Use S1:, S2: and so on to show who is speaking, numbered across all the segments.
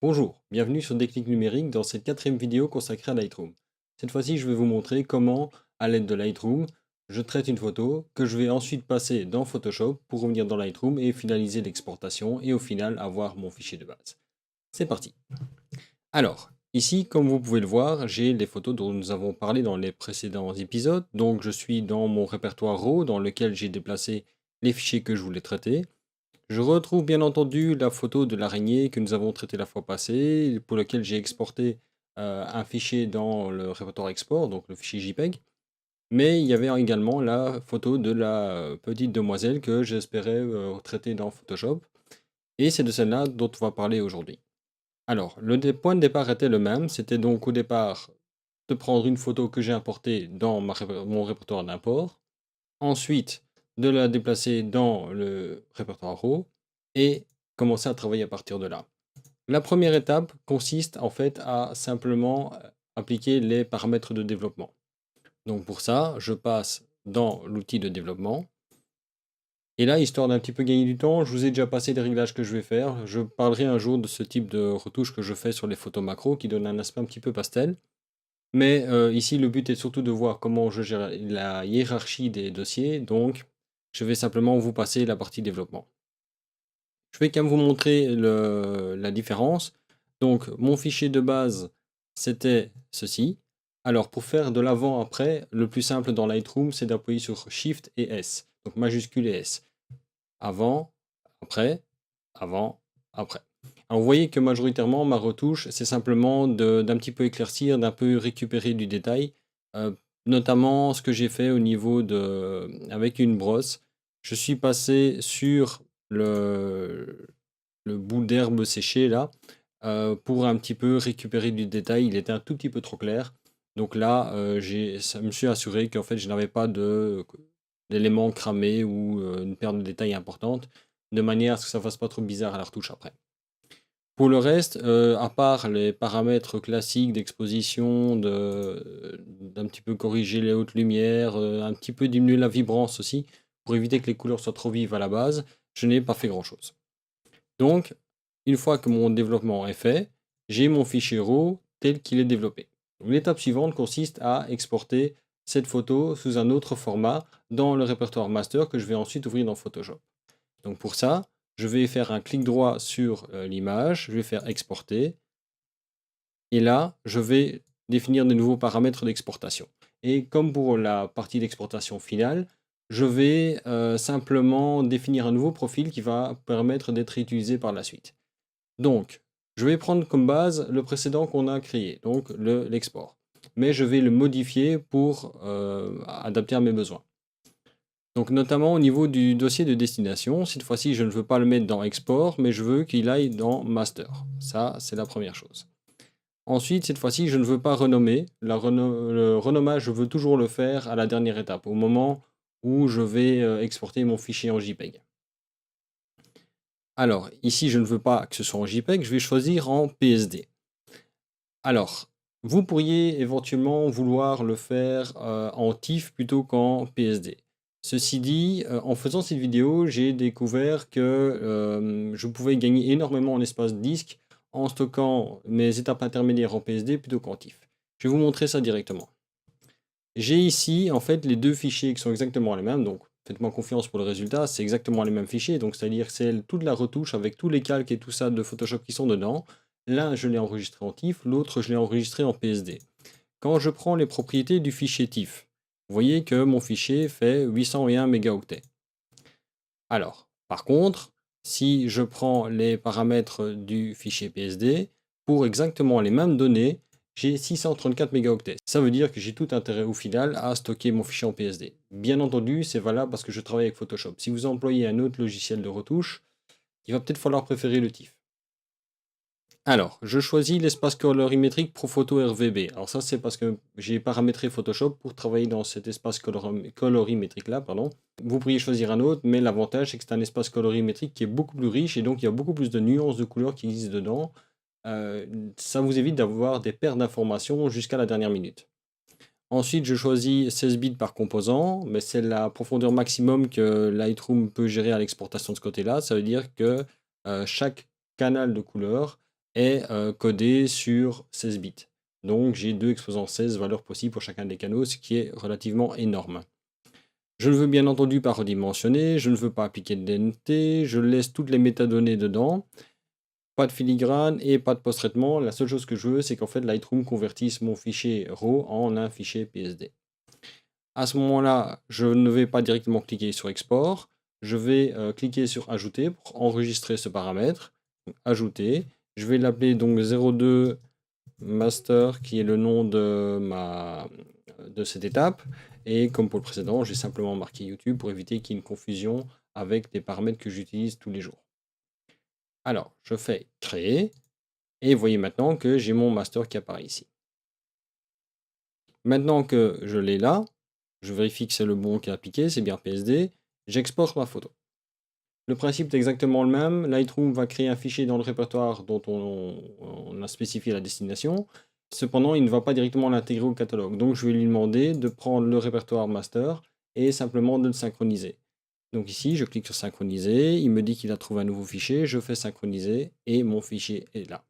S1: Bonjour, bienvenue sur Déclic Numérique dans cette quatrième vidéo consacrée à Lightroom. Cette fois-ci, je vais vous montrer comment, à l'aide de Lightroom, je traite une photo que je vais ensuite passer dans Photoshop pour revenir dans Lightroom et finaliser l'exportation et au final avoir mon fichier de base. C'est parti. Alors, ici, comme vous pouvez le voir, j'ai les photos dont nous avons parlé dans les précédents épisodes. Donc, je suis dans mon répertoire RAW dans lequel j'ai déplacé les fichiers que je voulais traiter. Je retrouve bien entendu la photo de l'araignée que nous avons traitée la fois passée, pour lequel j'ai exporté un fichier dans le répertoire export, donc le fichier JPEG. Mais il y avait également la photo de la petite demoiselle que j'espérais traiter dans Photoshop. Et c'est de celle-là dont on va parler aujourd'hui. Alors, point de départ était le même, c'était donc au départ de prendre une photo que j'ai importée dans mon répertoire d'import, ensuite de la déplacer dans le répertoire RAW et commencer à travailler à partir de là. La première étape consiste en fait à simplement appliquer les paramètres de développement. Donc pour ça, je passe dans l'outil de développement. Et là, histoire d'un petit peu gagner du temps, je vous ai déjà passé les réglages que je vais faire. Je parlerai un jour de ce type de retouche que je fais sur les photos macro qui donne un aspect un petit peu pastel. Mais ici, le but est surtout de voir comment je gère la hiérarchie des dossiers. Donc, je vais simplement vous passer la partie développement. Je vais quand même vous montrer la différence. Donc, mon fichier de base, c'était ceci. Alors, pour faire de l'avant-après, le plus simple dans Lightroom, c'est d'appuyer sur Shift et S. Donc, majuscule et S. Avant, après, avant, après. Alors, vous voyez que majoritairement, ma retouche, c'est simplement d'un petit peu éclaircir, d'un peu récupérer du détail. Euh, Notamment ce que j'ai fait au niveau de... Avec une brosse, je suis passé sur le bout d'herbe séché là, pour un petit peu récupérer du détail. Il était un tout petit peu trop clair. Donc là, ça me suis assuré qu'en fait, je n'avais pas d'éléments cramés ou une perte de détail importante, de manière à ce que ça fasse pas trop bizarre à la retouche après. Pour le reste, à part les paramètres classiques d'exposition, d'un petit peu corriger les hautes lumières, un petit peu diminuer la vibrance aussi, pour éviter que les couleurs soient trop vives à la base, je n'ai pas fait grand-chose. Donc, une fois que mon développement est fait, j'ai mon fichier RAW tel qu'il est développé. L'étape suivante consiste à exporter cette photo sous un autre format dans le répertoire master que je vais ensuite ouvrir dans Photoshop. Donc pour ça, je vais faire un clic droit sur l'image, je vais faire exporter, et là, je vais définir de nouveaux paramètres d'exportation. Et comme pour la partie d'exportation finale, je vais simplement définir un nouveau profil qui va permettre d'être utilisé par la suite. Donc, je vais prendre comme base le précédent qu'on a créé, donc l'export. Mais je vais le modifier pour adapter à mes besoins. Donc notamment au niveau du dossier de destination, cette fois-ci je ne veux pas le mettre dans export, mais je veux qu'il aille dans master. Ça, c'est la première chose. Ensuite, cette fois-ci, je ne veux pas renommer. Le renommage, je veux toujours le faire à la dernière étape, au moment où je vais exporter mon fichier en JPEG. Alors, ici, je ne veux pas que ce soit en JPEG, je vais choisir en PSD. Alors, vous pourriez éventuellement vouloir le faire en TIFF plutôt qu'en PSD. Ceci dit, en faisant cette vidéo, j'ai découvert que je pouvais gagner énormément en espace disque en stockant mes étapes intermédiaires en PSD plutôt qu'en TIFF. Je vais vous montrer ça directement. J'ai ici en fait les deux fichiers qui sont exactement les mêmes, donc faites-moi confiance pour le résultat, c'est exactement les mêmes fichiers, donc c'est-à-dire que c'est toute la retouche avec tous les calques et tout ça de Photoshop qui sont dedans. L'un je l'ai enregistré en TIFF, l'autre je l'ai enregistré en PSD. Quand je prends les propriétés du fichier TIFF, vous voyez que mon fichier fait 801 mégaoctets. Alors, par contre, si je prends les paramètres du fichier PSD, pour exactement les mêmes données, j'ai 634 mégaoctets. Ça veut dire que j'ai tout intérêt au final à stocker mon fichier en PSD. Bien entendu, c'est valable parce que je travaille avec Photoshop. Si vous employez un autre logiciel de retouche, il va peut-être falloir préférer le TIFF. Alors, je choisis l'espace colorimétrique ProPhoto RVB. Alors ça, c'est parce que j'ai paramétré Photoshop pour travailler dans cet espace colorimétrique-là, pardon. Vous pourriez choisir un autre, mais l'avantage, c'est que c'est un espace colorimétrique qui est beaucoup plus riche et donc il y a beaucoup plus de nuances de couleurs qui existent dedans. Ça vous évite d'avoir des pertes d'informations jusqu'à la dernière minute. Ensuite, je choisis 16 bits par composant, mais c'est la profondeur maximum que Lightroom peut gérer à l'exportation de ce côté-là. Ça veut dire que chaque canal de couleur est codé sur 16 bits. Donc j'ai 2 exposants 16 valeurs possibles pour chacun des canaux, ce qui est relativement énorme. Je ne veux bien entendu pas redimensionner, je ne veux pas appliquer de DNT, je laisse toutes les métadonnées dedans, pas de filigrane et pas de post-traitement. La seule chose que je veux, c'est qu'en fait Lightroom convertisse mon fichier RAW en un fichier PSD. À ce moment-là, je ne vais pas directement cliquer sur Export, je vais cliquer sur Ajouter pour enregistrer ce paramètre. Ajouter, je vais l'appeler donc 02 master qui est le nom de cette étape. Et comme pour le précédent, j'ai simplement marqué YouTube pour éviter qu'il y ait une confusion avec des paramètres que j'utilise tous les jours. Alors, je fais créer et vous voyez maintenant que j'ai mon master qui apparaît ici. Maintenant que je l'ai là, je vérifie que c'est le bon qui est appliqué, c'est bien PSD, j'exporte ma photo. Le principe est exactement le même. Lightroom va créer un fichier dans le répertoire dont on a spécifié la destination. Cependant, il ne va pas directement l'intégrer au catalogue. Donc, je vais lui demander de prendre le répertoire master et simplement de le synchroniser. Donc ici, je clique sur synchroniser. Il me dit qu'il a trouvé un nouveau fichier. Je fais synchroniser et mon fichier est là.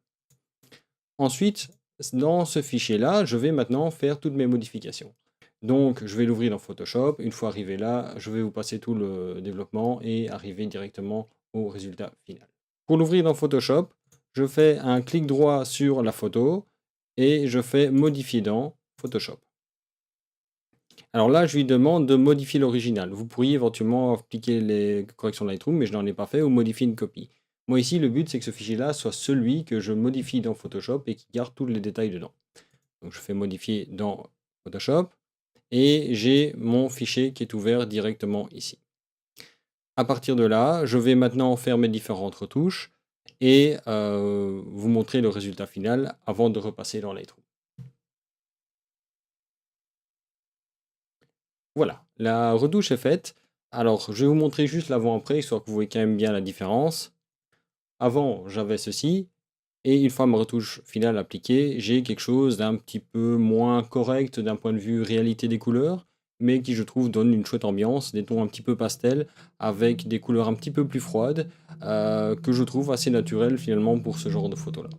S1: Ensuite, dans ce fichier-là, je vais maintenant faire toutes mes modifications. Donc, je vais l'ouvrir dans Photoshop. Une fois arrivé là, je vais vous passer tout le développement et arriver directement au résultat final. Pour l'ouvrir dans Photoshop, je fais un clic droit sur la photo et je fais modifier dans Photoshop. Alors là, je lui demande de modifier l'original. Vous pourriez éventuellement appliquer les corrections de Lightroom, mais je n'en ai pas fait, ou modifier une copie. Moi ici, le but c'est que ce fichier-là soit celui que je modifie dans Photoshop et qui garde tous les détails dedans. Donc je fais modifier dans Photoshop. Et j'ai mon fichier qui est ouvert directement ici. À partir de là, je vais maintenant faire mes différentes retouches et vous montrer le résultat final avant de repasser dans Lightroom. Voilà, la retouche est faite. Alors, je vais vous montrer juste l'avant-après, histoire que vous voyez quand même bien la différence. Avant, j'avais ceci, et une fois ma retouche finale appliquée, j'ai quelque chose d'un petit peu moins correct d'un point de vue réalité des couleurs, mais qui je trouve donne une chouette ambiance, des tons un petit peu pastel, avec des couleurs un petit peu plus froides, que je trouve assez naturelles finalement pour ce genre de photos-là.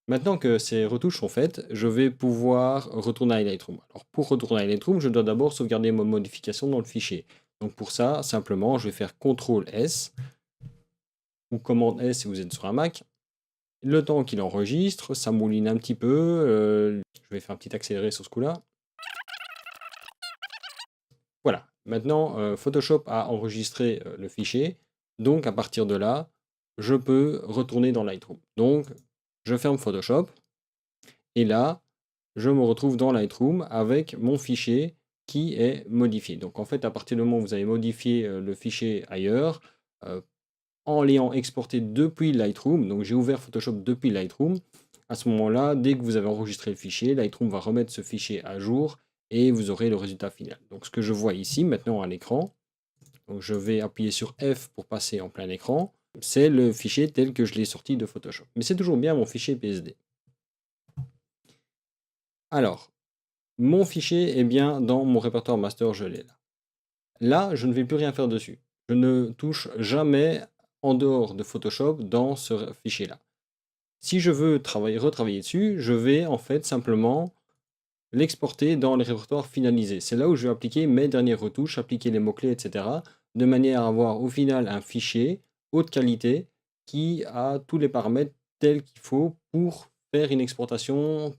S1: Maintenant que ces retouches sont faites, je vais pouvoir retourner à Lightroom. Alors pour retourner à Lightroom, je dois d'abord sauvegarder ma modification dans le fichier. Donc pour ça, simplement, je vais faire CTRL S, ou commande S si vous êtes sur un Mac. Le temps qu'il enregistre, ça mouline un petit peu. Je vais faire un petit accéléré sur ce coup-là. Voilà. Maintenant, Photoshop a enregistré le fichier. Donc, à partir de là, je peux retourner dans Lightroom. Donc, je ferme Photoshop. Et là, je me retrouve dans Lightroom avec mon fichier qui est modifié. Donc, en fait, à partir du moment où vous avez modifié le fichier ailleurs, en l'ayant exporté depuis Lightroom, donc j'ai ouvert Photoshop depuis Lightroom, à ce moment-là, dès que vous avez enregistré le fichier, Lightroom va remettre ce fichier à jour et vous aurez le résultat final. Donc ce que je vois ici maintenant à l'écran, donc je vais appuyer sur F pour passer en plein écran, c'est le fichier tel que je l'ai sorti de Photoshop. Mais c'est toujours bien mon fichier PSD. Alors, mon fichier est bien dans mon répertoire master, je l'ai là. Là, je ne vais plus rien faire dessus. Je ne touche jamais en dehors de Photoshop dans ce fichier-là. Si je veux retravailler dessus, je vais en fait simplement l'exporter dans le répertoire finalisé. C'est là où je vais appliquer mes dernières retouches, appliquer les mots-clés, etc. de manière à avoir au final un fichier haute qualité qui a tous les paramètres tels qu'il faut pour faire une exportation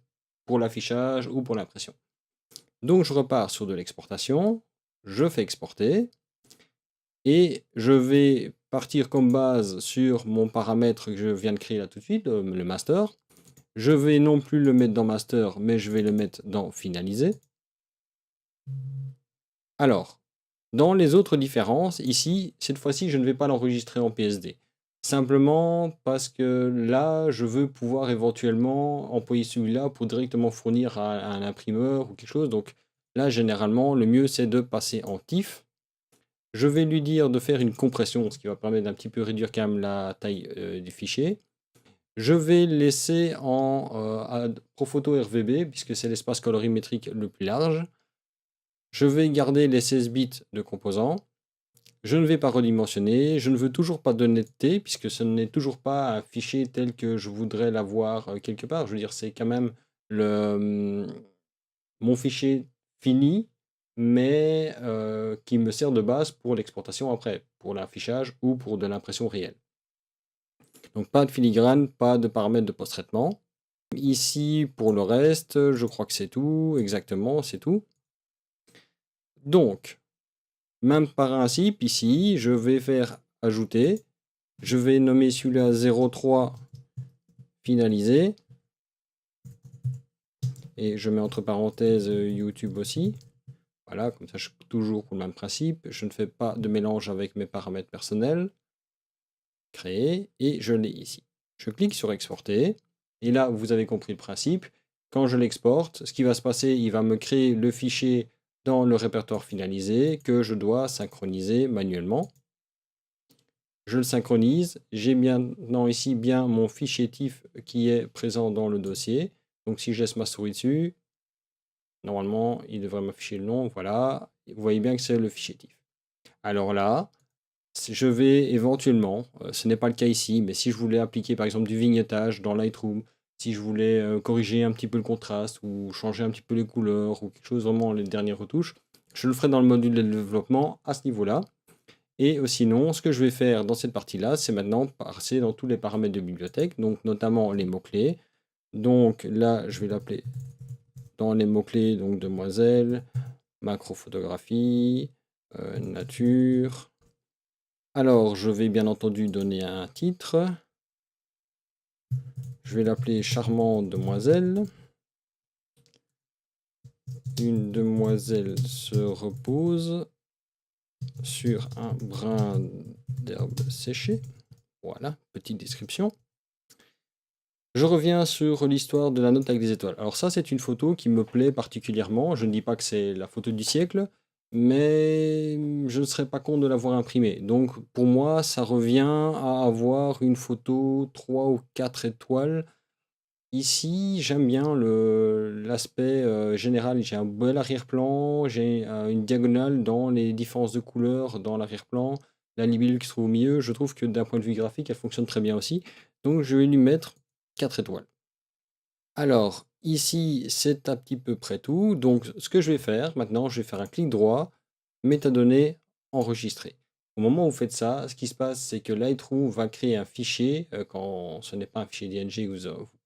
S1: pour l'affichage ou pour l'impression. Donc je repars sur de l'exportation, je fais exporter et je vais partir comme base sur mon paramètre que je viens de créer là tout de suite, le master. Je vais non plus le mettre dans master, mais je vais le mettre dans finaliser. Alors, dans les autres différences, ici, cette fois-ci, je ne vais pas l'enregistrer en PSD. Simplement parce que là, je veux pouvoir éventuellement employer celui-là pour directement fournir à un imprimeur ou quelque chose. Donc là, généralement, le mieux, c'est de passer en TIFF. Je vais lui dire de faire une compression, ce qui va permettre d'un petit peu réduire quand même la taille du fichier. Je vais laisser en Profoto RVB, puisque c'est l'espace colorimétrique le plus large. Je vais garder les 16 bits de composants. Je ne vais pas redimensionner, je ne veux toujours pas de netteté, puisque ce n'est toujours pas un fichier tel que je voudrais l'avoir quelque part. Je veux dire, c'est quand même mon fichier fini, mais qui me sert de base pour l'exportation après, pour l'affichage ou pour de l'impression réelle. Donc pas de filigrane, pas de paramètres de post-traitement. Ici, pour le reste, je crois que c'est tout, exactement, c'est tout. Donc, même principe, ici, je vais faire ajouter. Je vais nommer celui-là 03 finalisé. Et je mets entre parenthèses YouTube aussi. Voilà, comme ça, je suis toujours pour le même principe. Je ne fais pas de mélange avec mes paramètres personnels. Créer, et je l'ai ici. Je clique sur exporter. Et là, vous avez compris le principe. Quand je l'exporte, ce qui va se passer, il va me créer le fichier dans le répertoire finalisé que je dois synchroniser manuellement. Je le synchronise. J'ai maintenant ici bien mon fichier TIFF qui est présent dans le dossier. Donc si je laisse ma souris dessus, normalement, il devrait m'afficher le nom. Voilà. Vous voyez bien que c'est le fichier TIFF. Alors là, je vais éventuellement, ce n'est pas le cas ici, mais si je voulais appliquer par exemple du vignettage dans Lightroom, si je voulais corriger un petit peu le contraste ou changer un petit peu les couleurs ou quelque chose, vraiment les dernières retouches, je le ferai dans le module de développement à ce niveau-là. Et sinon, ce que je vais faire dans cette partie-là, c'est maintenant passer dans tous les paramètres de bibliothèque, donc notamment les mots-clés. Donc là, je vais l'appeler dans les mots-clés, donc demoiselle, macrophotographie, nature. Alors, je vais bien entendu donner un titre. Je vais l'appeler Charmante Demoiselle. Une demoiselle se repose sur un brin d'herbe séchée. Voilà, petite description. Je reviens sur l'histoire de la note avec des étoiles. Alors ça, c'est une photo qui me plaît particulièrement. Je ne dis pas que c'est la photo du siècle, mais je ne serais pas contre de l'avoir imprimée. Donc pour moi, ça revient à avoir une photo 3 ou 4 étoiles. Ici, j'aime bien l'aspect général. J'ai un bel arrière-plan, j'ai une diagonale dans les différences de couleurs dans l'arrière-plan, la libellule qui se trouve au milieu. Je trouve que d'un point de vue graphique, elle fonctionne très bien aussi. Donc je vais lui mettre 4 étoiles. Alors, ici, c'est à petit peu près tout. Donc, ce que je vais faire maintenant, je vais faire un clic droit, métadonnées enregistrées. Au moment où vous faites ça, ce qui se passe, c'est que Lightroom va créer un fichier, quand ce n'est pas un fichier DNG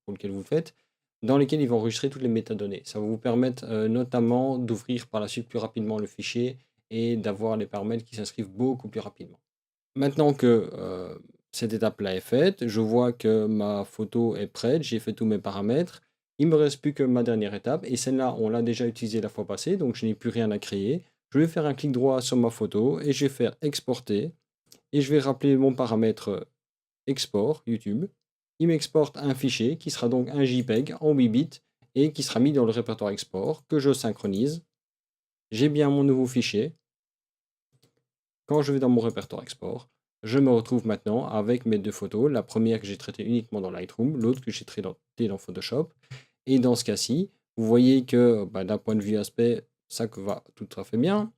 S1: pour lequel vous le faites, dans lequel il va enregistrer toutes les métadonnées. Ça va vous permettre notamment d'ouvrir par la suite plus rapidement le fichier et d'avoir les paramètres qui s'inscrivent beaucoup plus rapidement. Maintenant que cette étape-là est faite, je vois que ma photo est prête, j'ai fait tous mes paramètres. Il ne me reste plus que ma dernière étape, et celle-là, on l'a déjà utilisée la fois passée, donc je n'ai plus rien à créer. Je vais faire un clic droit sur ma photo, et je vais faire exporter, et je vais rappeler mon paramètre export YouTube. Il m'exporte un fichier qui sera donc un JPEG en 8 bits, et qui sera mis dans le répertoire export, que je synchronise. J'ai bien mon nouveau fichier. Quand je vais dans mon répertoire export, je me retrouve maintenant avec mes deux photos. La première que j'ai traitée uniquement dans Lightroom, l'autre que j'ai traitée dans Photoshop. Et dans ce cas-ci, vous voyez que d'un point de vue aspect, ça va tout à fait bien.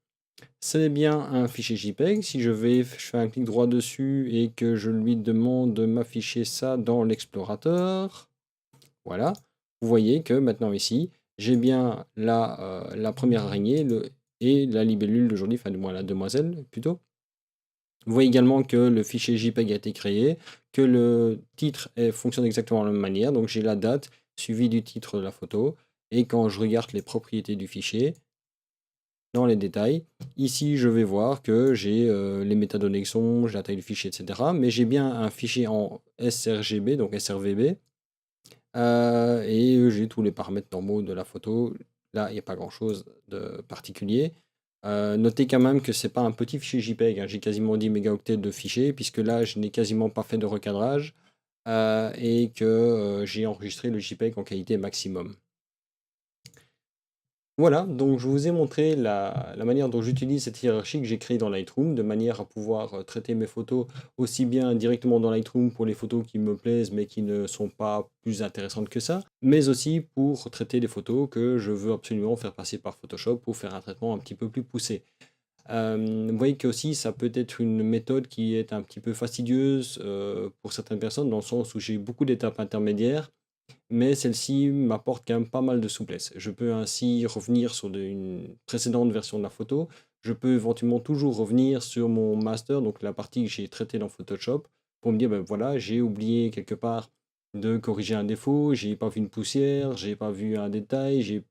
S1: C'est bien un fichier JPEG. Si je fais un clic droit dessus et que je lui demande de m'afficher ça dans l'explorateur, voilà. Vous voyez que maintenant ici, j'ai bien la première araignée et la libellule d'aujourd'hui, enfin du moins la demoiselle plutôt. Vous voyez également que le fichier JPEG a été créé, que le titre fonctionne exactement de la même manière. Donc j'ai la date suivie du titre de la photo. Et quand je regarde les propriétés du fichier, dans les détails, ici je vais voir que j'ai les métadonnées qui sont, j'ai la taille du fichier, etc. Mais j'ai bien un fichier en sRGB, donc sRVB. Et j'ai tous les paramètres normaux de la photo. Là, il n'y a pas grand-chose de particulier. Notez quand même que c'est pas un petit fichier JPEG, hein. J'ai quasiment 10 mégaoctets de fichiers, puisque là, je n'ai quasiment pas fait de recadrage, et que j'ai enregistré le JPEG en qualité maximum. Voilà, donc je vous ai montré la manière dont j'utilise cette hiérarchie que j'ai créée dans Lightroom, de manière à pouvoir traiter mes photos aussi bien directement dans Lightroom pour les photos qui me plaisent mais qui ne sont pas plus intéressantes que ça, mais aussi pour traiter des photos que je veux absolument faire passer par Photoshop pour faire un traitement un petit peu plus poussé. Vous voyez qu'aussi ça peut être une méthode qui est un petit peu fastidieuse, pour certaines personnes, dans le sens où j'ai beaucoup d'étapes intermédiaires, mais celle-ci m'apporte quand même pas mal de souplesse. Je peux ainsi revenir sur une précédente version de la photo. Je peux éventuellement toujours revenir sur mon master, donc la partie que j'ai traitée dans Photoshop, pour me dire, ben voilà, j'ai oublié quelque part de corriger un défaut, j'ai pas vu une poussière, j'ai pas vu un détail, j'ai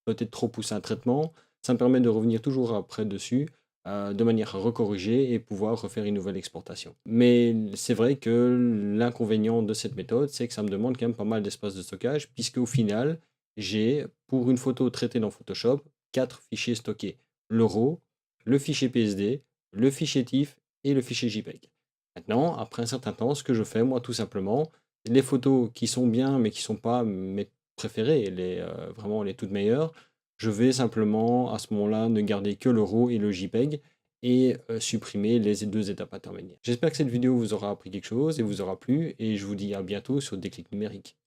S1: peut-être trop poussé un traitement. Ça me permet de revenir toujours après dessus, de manière à recorriger et pouvoir refaire une nouvelle exportation. Mais c'est vrai que l'inconvénient de cette méthode, c'est que ça me demande quand même pas mal d'espace de stockage, puisque au final, j'ai, pour une photo traitée dans Photoshop, 4 fichiers stockés. Le RAW, le fichier PSD, le fichier TIFF et le fichier JPEG. Maintenant, après un certain temps, ce que je fais, moi, tout simplement, les photos qui sont bien, mais qui ne sont pas mes préférées, vraiment les toutes meilleures, je vais simplement, à ce moment-là, ne garder que le RAW et le JPEG et supprimer les 2 étapes intermédiaires. J'espère que cette vidéo vous aura appris quelque chose et vous aura plu, et je vous dis à bientôt sur Déclic Numérique.